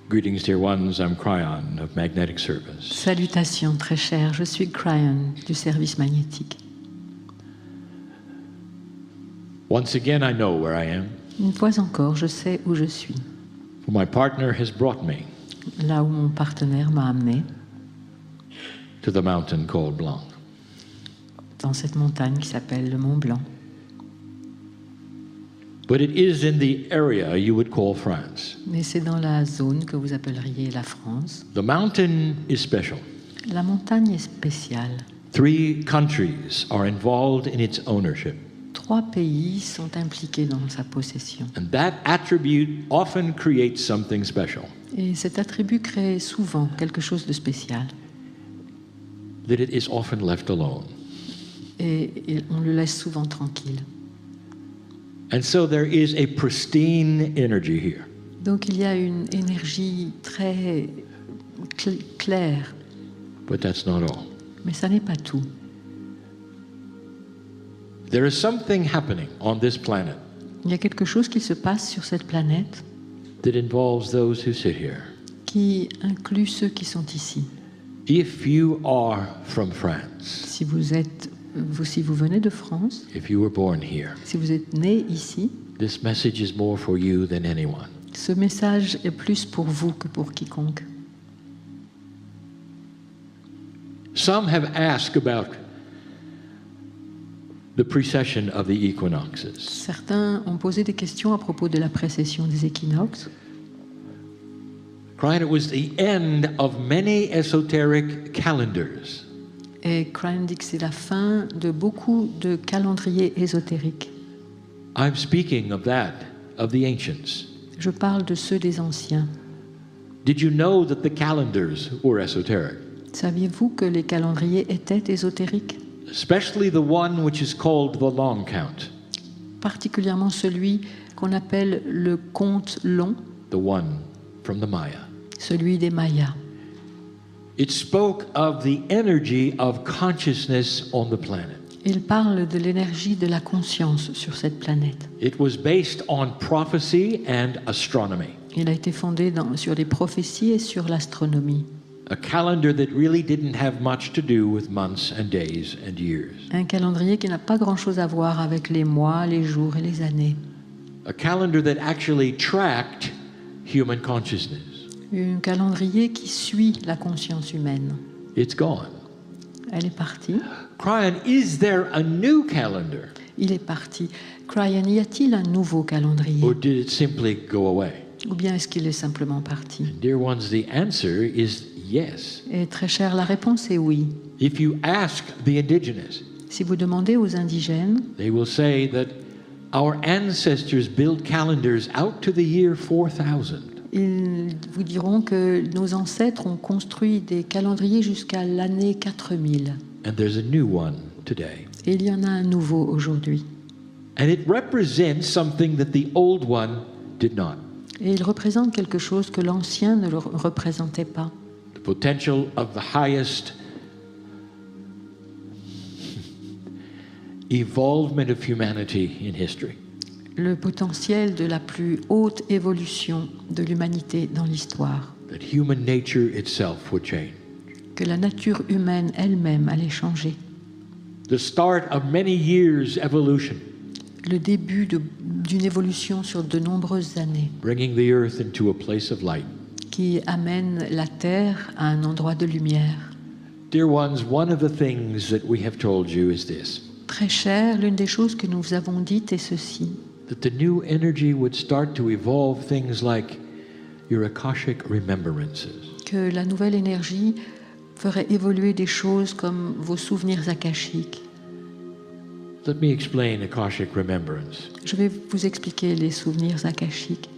Greetings, dear ones. I'm Kryon of Magnetic Service. Salutations très chers, je suis Kryon du service magnétique. Once again, I know where I am. Une fois encore, je sais où je suis. For my partner has brought me Là où mon partenaire m'a amené, to the mountain called Blanc. dans cette montagne qui s'appelle le Mont Blanc. But it is in the area you would call France. Mais c'est dans la zone que vous appelleriez la France. The mountain is special. La montagne est spéciale. 3 countries are involved in its ownership. 3 pays sont impliqués dans sa possession. And that attribute often creates something special. Et cet attribut crée souvent quelque chose de spécial. That it is often left alone. Et on le laisse souvent tranquille. And so there is a pristine energy here. Donc il y a une énergie très claire, But that's not all. mais ça n'est pas tout. There is something happening on this planet Il y a quelque chose qui se passe sur cette planète that involves those who sit here. qui inclut ceux qui sont ici. If you are from France, Si vous venez de France, if you were born here, si vous êtes né ici, this message is more for you than anyone. ce message est plus pour vous que pour quiconque. Some have asked about the precession of the equinoxes. Certains ont posé des questions à propos de la précession des équinoxes. Kryon, it was the end of many esoteric calendars. Et Kryon dit que c'est la fin de beaucoup de calendriers ésotériques. I'm speaking of that, of the ancients. Je parle de ceux des anciens. Did you know that the calendars were esoteric? Saviez-vous que les calendriers étaient ésotériques? Especially the one which is called the long count, Particulièrement celui qu'on appelle le compte long, the one from the Maya. celui des Mayas. It spoke of the energy of consciousness on the planet. Il parle de l'énergie de la conscience sur cette planète. It was based on prophecy and astronomy, Il a été fondé sur les prophéties et sur l'astronomie. a calendar that really didn't have much to do with months and days and years. Un calendrier qui n'a pas grand-chose à voir avec les mois, les jours et les années. A calendar that actually tracked human consciousness. Un calendrier qui suit la conscience humaine. It's gone. Elle est partie. Kryon, is there a new calendar, Il est parti. Kryon, y a-t-il un nouveau calendrier? or did it simply go away? Ou bien est-ce qu'il est simplement parti? Dear ones, the answer is yes. Et très cher, la réponse est oui. If you ask the indigenous, Si vous demandez aux indigènes, they will say that our ancestors built calendars out to the year 4000. ils vous diront que nos ancêtres ont construit des calendriers jusqu'à l'année 4000. And there's a new one today. Et il y en a un nouveau aujourd'hui. And it represents something that the old one did not. Et il représente quelque chose que l'ancien ne le représentait pas. The potential of the highest evolvement of humanity in history. Le potentiel de la plus haute évolution de l'humanité dans l'histoire. That human nature itself would change. Que la nature humaine elle-même allait changer. The start of many years' evolution, Le début d'une évolution sur de nombreuses années bringing the earth into a place of light. qui amène la Terre à un endroit de lumière. Dear ones, one of the things that we have told you is this, Très cher, l'une des choses que nous vous avons dites est ceci, that the new energy would start to evolve things like your Akashic remembrances, que la nouvelle énergie ferait évoluer des choses comme vos souvenirs akashiques. Let me explain Akashic remembrance. Je vais vous expliquer les souvenirs akashiques.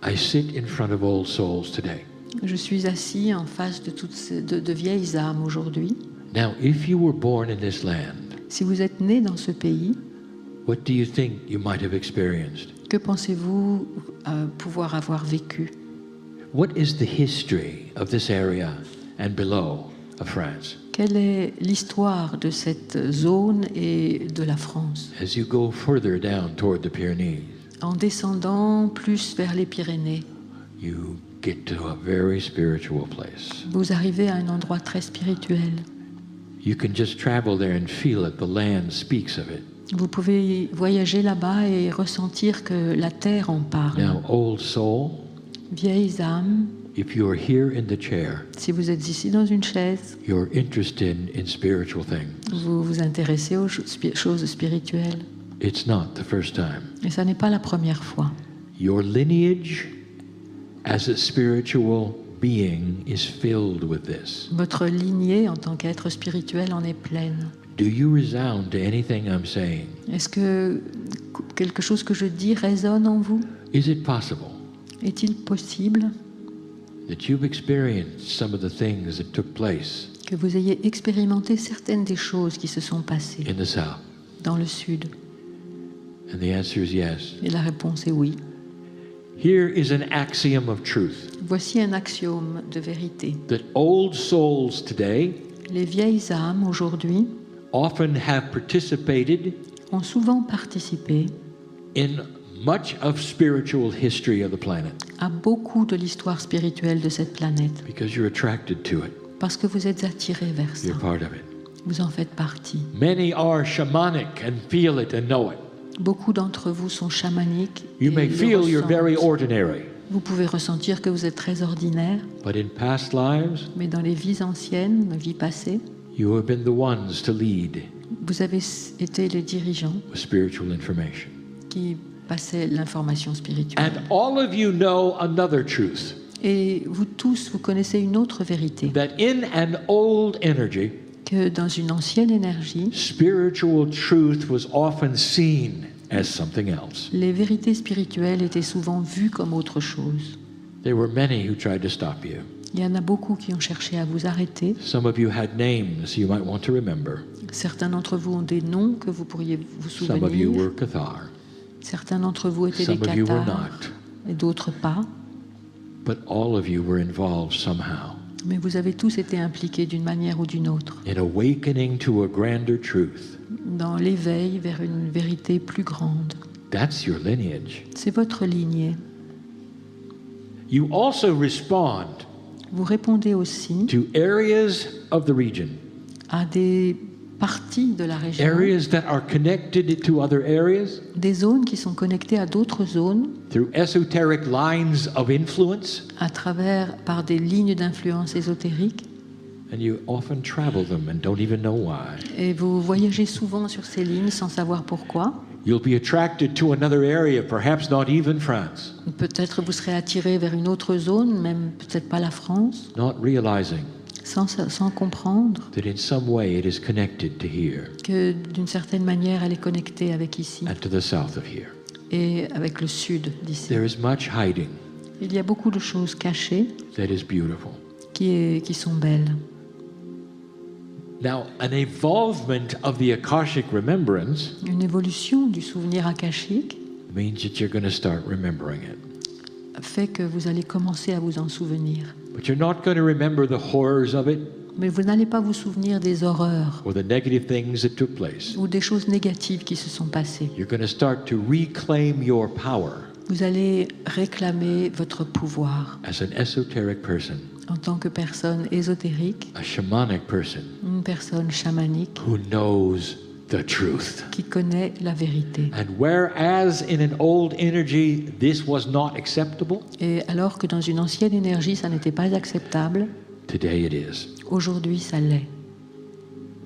I sit in front of old souls today. Je suis assis en face de vieilles âmes aujourd'hui. Now, if you were born in this land, Si vous êtes né dans ce pays, what do you think you might have experienced? que pensez-vous pouvoir avoir vécu? What is the history of this area and below of France? Quelle est l'histoire de cette zone et de la France? As you go further down toward the Pyrenees, En descendant plus vers les Pyrénées, you get to a very spiritual place. Vous arrivez à un endroit très spirituel. You can just travel there and feel it. The land speaks of it. Vous pouvez voyager là-bas et ressentir que la terre en parle. Now, old soul, Vieilles âmes, if you are here in the chair, si vous êtes ici dans une chaise, you're interested in spiritual things. vous vous intéressez aux choses spirituelles. It's not the first time. Et ça n'est pas la première fois. Your lineage as a spiritual being is filled with this. Votre lignée en tant qu'être spirituel en est pleine. Do you resound to anything I'm saying? Est-ce que quelque chose que je dis résonne en vous? Is it possible Est-il possible that you've experienced some of the things that took place que vous ayez expérimenté certaines des choses qui se sont passées in the South? dans le Sud? And the answer is yes. Et la réponse est oui. Here is an axiom of truth Voici un axiome de vérité. that old souls today Les vieilles âmes aujourd'hui often have participated ont souvent participé in much of spiritual history of the planet à beaucoup de l'histoire spirituelle de cette planète because you're attracted to it. parce que vous êtes attirés vers ça. You're part of it. Vous en faites partie. Many are shamanic and feel it and know it. Beaucoup d'entre vous sont chamaniques. You et may le feel you're ressentent. very ordinary, Vous pouvez ressentir que vous êtes très ordinaire, but in past lives, mais dans les vies anciennes, les vies passées, you have been the ones to lead vous avez été les dirigeants with spiritual information. qui passaient l'information spirituelle. And all of you know another truth, Et vous tous, vous connaissez une autre vérité, that in an old energy, que dans une ancienne énergie, spiritual truth was often seen as something else. les vérités spirituelles étaient souvent vues comme autre chose. There were many who tried to stop you. Il y en a beaucoup qui ont cherché à vous arrêter. Some of you had names you might want to remember. Certains d'entre vous ont des noms que vous pourriez vous Some of you souvenir. were Cathar. Certains d'entre vous étaient des Some of you were cathares not. et d'autres pas. But all of you were involved somehow Mais vous avez tous été impliqués d'une manière ou d'une autre in awakening to a grander truth. dans l'éveil vers une vérité plus grande. That's your lineage. C'est votre lignée. You also respond Vous répondez aussi to areas of the region, à des parties de la région, areas that are connected to other areas des zones qui sont connectées à d'autres zones through esoteric lines of influence, par des lignes d'influence ésotériques. and you often travel them and don't even know why. Et vous voyagez souvent sur ces lignes sans savoir pourquoi. You'll be attracted to another area, perhaps not even France, Peut-être vous serez attiré vers une autre zone, même peut-être pas la France, not realizing sans comprendre that in some way it is connected to here que d'une certaine manière elle est connectée avec ici and to the south of here. et avec le sud d'ici. There is much hiding Il y a beaucoup de choses cachées that is beautiful. qui sont belles. Now, an evolvement of the Akashic remembrance Une évolution du souvenir akashique means that you're going to start remembering it. fait que vous allez commencer à vous en souvenir. But you're not going to remember the horrors of it Mais vous n'allez pas vous souvenir des horreurs or the negative things that took place. ou des choses négatives qui se sont passées. You're going to start to reclaim your power Vous allez réclamer votre pouvoir as an esoteric person, en tant que personne ésotérique, a shamanic person une personne chamanique who knows the truth. qui connaît la vérité. And whereas in an old energy this was not acceptable, Et alors que dans une ancienne énergie, ça n'était pas acceptable, today it is. aujourd'hui, ça l'est.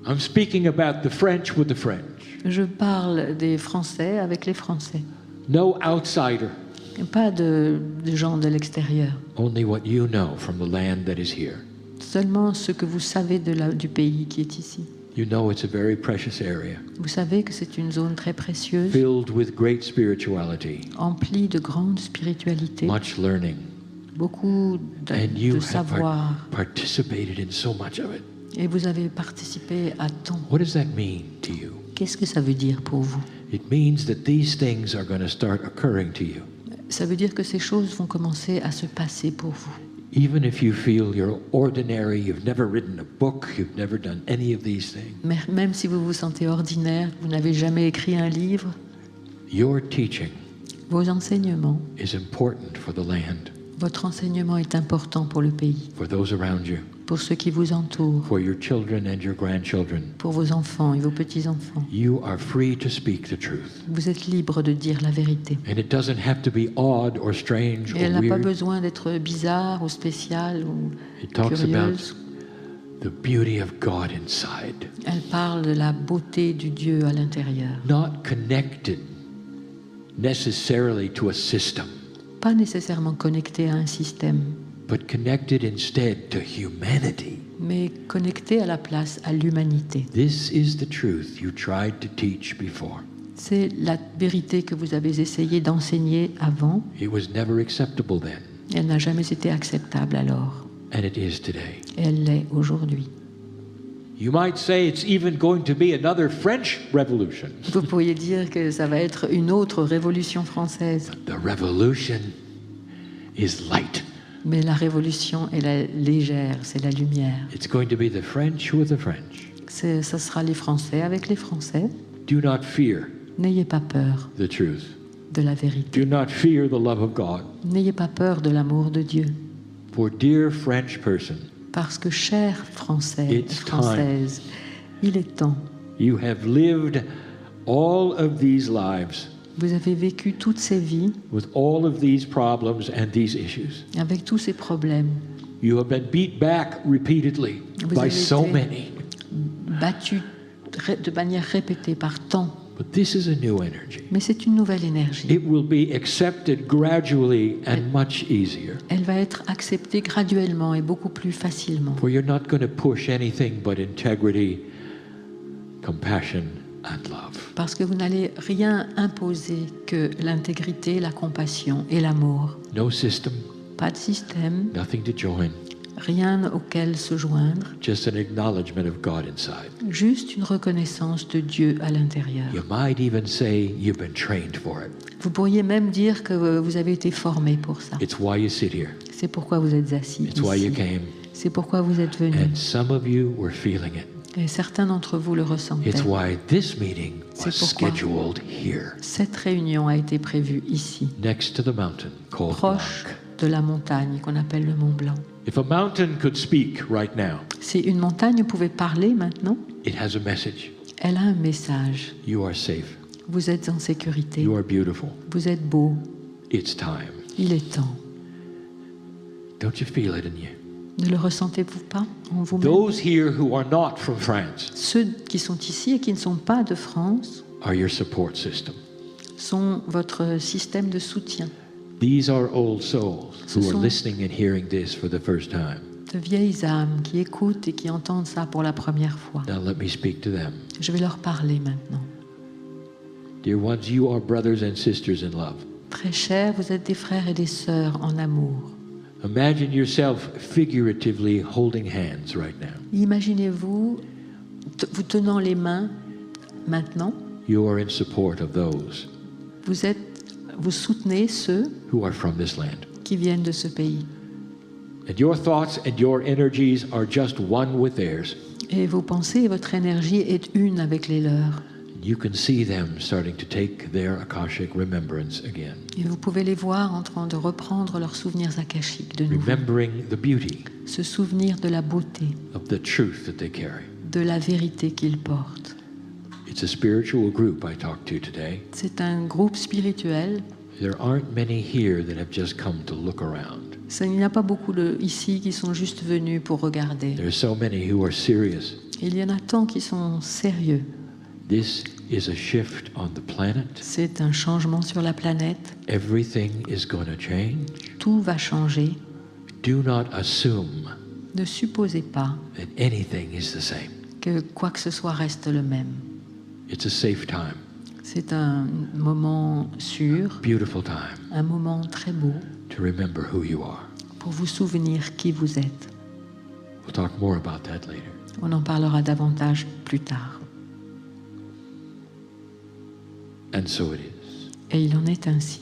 I'm speaking about the French with the French. Je parle des Français avec les Français, No outsider, et pas de gens de l'extérieur. only what you know from the land that is here. Seulement ce que vous savez du pays qui est ici. You know it's a very precious area, Vous savez que c'est une zone très précieuse, filled with great spirituality, emplie de grande spiritualité, much learning, beaucoup and you de have savoir. participated in so much of it. Et vous avez participé à tant. What does that mean to you? Qu'est-ce que ça veut dire pour vous? It means that these things are going to start occurring to you. Ça veut dire que ces choses vont commencer à se passer pour vous. Even if you feel you're ordinary, you've never written a book, you've never done any of these things, Même si vous vous sentez ordinaire, vous n'avez jamais écrit un livre, your teaching vos enseignements is important for the land. Votre enseignement est important pour le pays, for those around you, pour ceux qui vous entourent, for your children and your grandchildren. pour vos enfants et vos petits-enfants. You are free to speak the truth. Vous êtes libre de dire la vérité. And it doesn't have to be odd or strange Et elle or n'a pas weird. besoin d'être bizarre ou spéciale ou It talks about curieuse. the beauty of God inside, Elle parle de la beauté du Dieu à l'intérieur. not connected necessarily to a system, Pas nécessairement connectée à un système, but connected instead to humanity. mais connectée à la place, à l'humanité. This is the truth you tried to teach before. C'est la vérité que vous avez essayé d'enseigner avant. It was never acceptable then, Elle n'a jamais été acceptable alors. and it is today. Elle l'est aujourd'hui. You might say it's even going to be another French revolution. Vous pourriez dire que ça va être une autre révolution française. The revolution is light. Mais la révolution est la légère, c'est la lumière. It's going to be the French with the French. Ça sera les Français avec les Français. Do not fear N'ayez pas peur the truth. de la vérité. Do not fear the love of God. N'ayez pas peur de l'amour de Dieu. For dear French person, Parce que, chers Français et It's Françaises, il est temps. you have lived all of these lives Vous avez vécu toutes ces vies with all of these problems and these issues. avec tous ces problèmes, You have been beat back repeatedly Vous by avez so été- many. battus de manière répétée par tant. But this is a new energy. Mais c'est une nouvelle énergie. It will be accepted gradually and much easier. Elle va être acceptée graduellement et beaucoup plus facilement. For you're not going to push anything but integrity, compassion, and love. Parce que vous n'allez rien imposer que l'intégrité, la compassion et l'amour. No system, Pas de système, nothing to join, rien auquel se joindre, just an acknowledgement of God inside. juste une reconnaissance de Dieu à l'intérieur. You might even say you've been trained for it. Vous pourriez même dire que vous avez été formé pour ça. It's why you sit here. C'est pourquoi vous êtes assis It's why you ici. came. C'est pourquoi vous êtes venus. And some of you were feeling it. Et certains d'entre vous le ressentaient. It's why this meeting was C'est pourquoi. scheduled here, Cette réunion a été prévue ici, next to the mountain called proche Blanc. de la montagne qu'on appelle le Mont Blanc. If a mountain could speak right now, Si une montagne pouvait parler maintenant, it has a message. elle a un message. You are safe. Vous êtes en sécurité. You are beautiful. Vous êtes beau. It's time. Il est temps. Don't you feel it in you? Ne le ressentez-vous pas en vous-même? Those here who are not from France Ceux qui sont ici et qui ne sont pas de France are your support system. sont votre système de soutien. These are old souls Ce who are sont- listening and hearing this for the first time. De vieilles âmes qui écoutent et qui entendent ça pour la première fois. Now let me speak to them. Je vais leur parler maintenant. Dear ones, you are brothers and sisters in love. Très chers, vous êtes des frères et des sœurs en amour. Imagine yourself figuratively holding hands right now. Imaginez-vous vous tenant les mains maintenant. You are in support of those Vous soutenez ceux who are from this land. qui viennent de ce pays. And your thoughts and your energies are just one with theirs. Et vos pensées et votre énergie est une avec les leurs. You can see them starting to take their Akashic remembrance again, Et vous pouvez les voir en train de reprendre leurs souvenirs akashiques de nouveau. remembering the beauty Se souvenir de la beauté, of the truth that they carry. de la vérité qu'ils portent. It's a spiritual group I talked to today. C'est un groupe spirituel. There aren't many here that have just come to look around. Il n'y en a pas beaucoup ici qui sont juste venus pour regarder. There are so many who are serious. Il y en a tant qui sont sérieux. This is a shift on the planet. C'est un changement sur la planète. Everything is going to change. Tout va changer. Do not assume Ne supposez pas that anything is the same. que quoi que ce soit reste le même. It's a safe time, C'est un moment sûr, beautiful time un moment très beau to remember who you are. pour vous souvenir qui vous êtes. We'll talk more about that later. On en parlera davantage plus tard. And so it is. Et il en est ainsi.